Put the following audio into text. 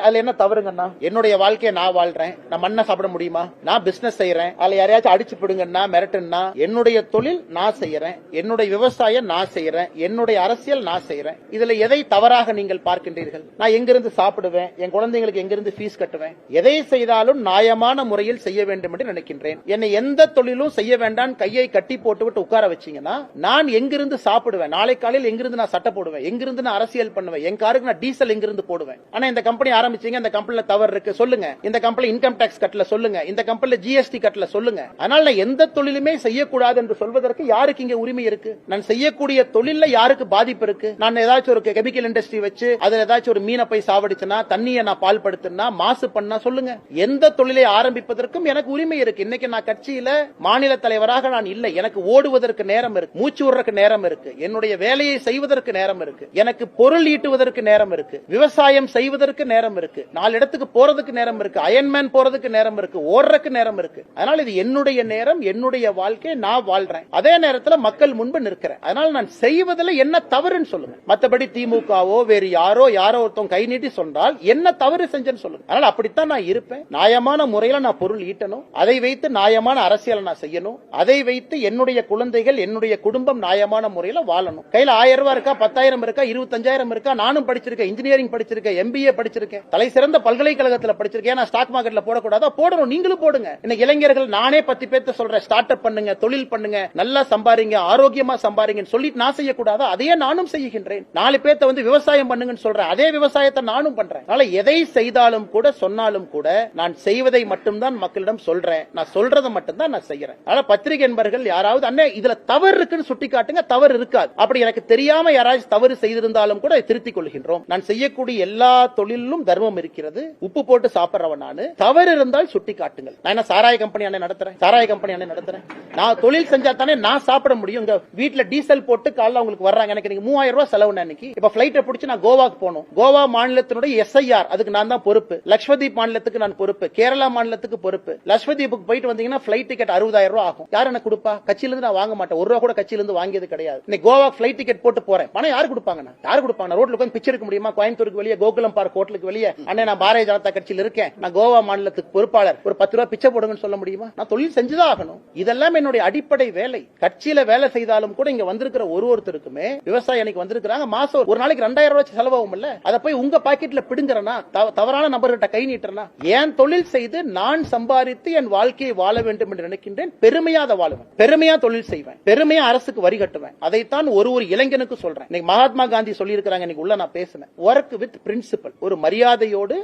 அதுல என்ன தவறுங்கண்ணா? என்னுடைய வாழ்க்கையை நான் வாழ்றேன், நான் மண்ணை சாப்பிட முடியுமா? நான் பிசினஸ் செய்யறேன், அதுல யாரையாச்சும் அடிச்சு பிடுங்கன்னா மிரட்டுன்னா, என்னுடைய தொழில் நான் செய்யறேன், என்னுடைய விவசாயம் நான் செய்யறேன், என்னுடைய அரசியல் நான் செய்யறேன். இதுல எதை தவறாக நீங்கள் பார்க்கின்றீர்கள்? நான் எங்கிருந்து சாப்பிடுவேன், என் குழந்தைங்களுக்கு எங்கிருந்து ஃபீஸ் கட்டுவேன்? எதை செய்தாலும் நியாயமான முறையில் செய்ய வேண்டும் என்று நினைக்கின்றேன். என்னை எந்த தொழிலும் செய்ய வேண்டாம் கையை கட்டி போட்டு விட்டு உட்கார வச்சீங்கன்னா நான் எங்கிருந்து சாப்பிடுவேன்? நாளை காலையில் எங்கிருந்து நான் சட்டை போடுவேன்? எங்கிருந்து நான் அரசியல் பண்ணுவேன்? என் காருக்கு நான் டீசல் எங்கிருந்து போடுவேன்? ஆனா இந்த கம்பெனி ஆரம்பிச்சீங்க, இந்த கம்பெனில தவறு இருக்கு சொல்லுங்க, இந்த கம்பெனி இன்கம் டாக்ஸ் கட்டல சொல்லுங்க, இந்த கம்பெனில ஜிஎஸ்டி கட்டல சொல்லுங்க. அதனால நான் எந்த தொழிலுமே செய்யக்கூடாது என்று சொல்வதற்கு யாருக்கு இங்க உரிமை இருக்கு? நான் செய்யக்கூடிய தொழில யாருக்கு பாதிப்பு இருக்கு? நான் ஏதாச்சும் ஒரு கெமிக்கல் இண்டஸ்ட்ரி வச்சு அதுல ஏதாச்சும் ஒரு மீனை போய் சாவடிச்சுனா, தண்ணியை நான் பால் படுத்தினா, மாசு பண்ணா சொல்லுங்க. எந்த தொழிலை ஆரம்பிப்பதற்கும் எனக்கு உரிமை இருக்கு. இன்னைக்கு நான் கட்சியில மாநில தலைவராக நான் இல்லை. எனக்கு ஓடுவதற்கு நேரம் இருக்கு, மூச்சு விடுறதுக்கு நேரம் இருக்கு, என்னுடைய வேலையை செய்வதற்கு நேரம் இருக்கு, எனக்கு பொருள் ஈட்டுவதற்கு நேரம் இருக்கு, விவசாயம் செய்வதற்கு நேரம் இருக்கு, 4 இடத்துக்கு போறதுக்கு நேரம் இருக்கு, அயன்மேன் போறதுக்கு நேரம் இருக்கு, ஓடுறதுக்கு நேரம் இருக்கு. அதனால இது என்னுடைய நேரம், என்னுடைய வாழ்க்கை, நான் வாழ்றேன். அதே நேரத்தில் மக்கள் முன்பு நிற்கிறேன். அதனால நான் செய்வதில் என்ன தவறுன்னு சொல்லுங்க. மற்றபடி திமுகவோ வேறு யாரோ ஒருத்தன் கை நீட்டி சொன்னால் என்ன தவறு செஞ்சேன்னு சொல்லுங்க. அதனால அப்படித்தான் நான் இருப்பேன். நியாயமான முறையில் நான் பொருள் ஈட்டணும், அதை வைத்து நியாயமான அரசியல் நான் செய்யணும், அதை வைத்து என்னுடைய குழந்தைகள் என்னுடைய குடும்பம் நியாயமான முறையில் வாழணும். கையில 1000 ரூபாய் இருக்கா, 10,000 இருக்கா, 25,000 இருக்கா? நானும் படிச்சிருக்கேன், இன்ஜினியரிங் படிச்சிருக்கேன், MBA படிச்சிருக்கேன், தலை சிறந்த பல்கலைக்கழகத்தில் படிச்சிருக்கேன். நான் ஸ்டாக் மார்க்கெட்ல போடக்கூடாதா? போடணும். நீங்களும் போடுங்க. இன்னைக்கு இளைஞர்கள் நானே 10 பேர்த்த சொல்றேன், ஸ்டார்ட் அப் பண்ணுங்க, தொழில் பண்ணுங்க, நல்லா சம்பாதிங்க, ஆரோக்கியமா சம்பாதிங்கன்னு சொல்லிட்டு நான் செய்யக்கூடாதா? அதையே நானும் செய்கின்றேன். 4 பேர்த்த வந்து விவசாயம் பண்ணுங்கன்னு சொல்றேன், அதே விவசாயத்தை நானும் பண்றேன். அதனால எதை செய்தாலும் கூட சொன்னாலும் கூட நான் செய்வதை மட்டும்தான் மக்களிடம் சொல்றேன், நான் சொல்றதை மட்டும்தான் நான் செய்யறேன். அதனால பத்திரிகை என்பர்கள் யாராவது அண்ணே இதுல தவறு இருக்குன்னு சுட்டி காட்டுங்க, தவறு இருக்காது. அப்படி எனக்கு தெரியாம யாராவது தவறு செய்திருந்தாலும் கூட திருத்திக் கொள்கின்றோம். நான் செய்யக்கூடிய எல்லா தொழிலும் தர்மம் இருக்கிறது. உப்பு போட்டு சாப்பிடுறவன் நானு. தவறு இருந்தால் சுட்டி காட்டுங்கள். நான் என்ன சாராய கம்பெனி நடத்துறேன்? சாராய கம்பெனி நடத்துறேன்? நான் தொழில் செஞ்சா தானே நான் சாப்பிட முடியும். இங்க வீட்டுல டீசல் போட்டு காலைல உங்களுக்கு வர்றாங்க, எனக்கு 3000 ரூபாய் செலவு. அன்னைக்கு இப்ப பிளைட்டை பிடிச்சு நான் கோவாக்கு போகணும். கோவா மாநிலத்தினுடைய SIR அதுக்கு நான் தான் பொறுப்பு. லட்சதீப் மாநிலத்துக்கு நான் பொறுப்பு, கேரளா மாநிலத்துக்கு பொறுப்பு. லட்சதீப்புக்கு போயிட்டு வந்தீங்கன்னா பிளைட் டிக்கெட் 60,000 ரூபாய் ஆகும். யார் எனக்கு கொடுப்பா? கட்சியில இருந்து நான் வாங்க மாட்டேன். 1 ரூபா கூட கட்சியில இருந்து வாங்கியது கிடையாது. இன்னைக்கு கோவா பிளைட் டிக்கெட் போட்டு போறேன், பணம் யாரு கொடுப்பாங்க? யாரு கொடுப்பாங்க? ரோட்ல உட்கார்ந்து பிச்சை எடுக்க முடியுமா? கோயம்புத்தூருக்கு வெளியே கோகுலம் பார்க் ஹோட்டலுக்கு வெளியே அண்ணே நான் பாரதிய ஜனதா கட்சியில் இருக்கேன், நான் கோவா மாநிலத்துக்கு பொறுப்பாளர், ஒரு 10 ரூபாய் பிச்சை போடுங்கன்னு சொல்ல முடியுமா? நான் தொழில் செஞ்சுதான் ஆகணும். இதெல்லாம் என்னுடைய அடிப்படை வேலை. கட்சியில வேலை செய்தாலும் கூட இங்க வந்திருக்கிற ஒருத்தருக்குமே விவசாயி அன்னைக்கு வந்திருக்காங்க, மாசம் ஒரு நாளைக்கு 2000 ரூபாய் செலவாகும். அதை போய் உங்க பாக்கெட்ல பிடுங்கறனா, தவறான நபர்கிட்ட கை நீட்டுறனா? ஏன் தொழில் செய்து நான் சம்பாதித்து என் வாழ்க்கையை வாழ வேண்டும் என்று நினைக்கின்றேன். பெருமையா அதை வாழுவேன், பெருமையா தொழில் செய்வேன், பெருமையா அரசுக்கு வரி கட்டுவேன். அதைத்தான் ஒரு இளைஞனுக்கு சொல்றேன். மகாத்மா காந்தி சொல்லி இருக்கிறாங்க, இன்னைக்கு உள்ள நான் பேசினேன். ஒர்க் வித் பிரின்சிபல், ஒரு மரியாதையோடு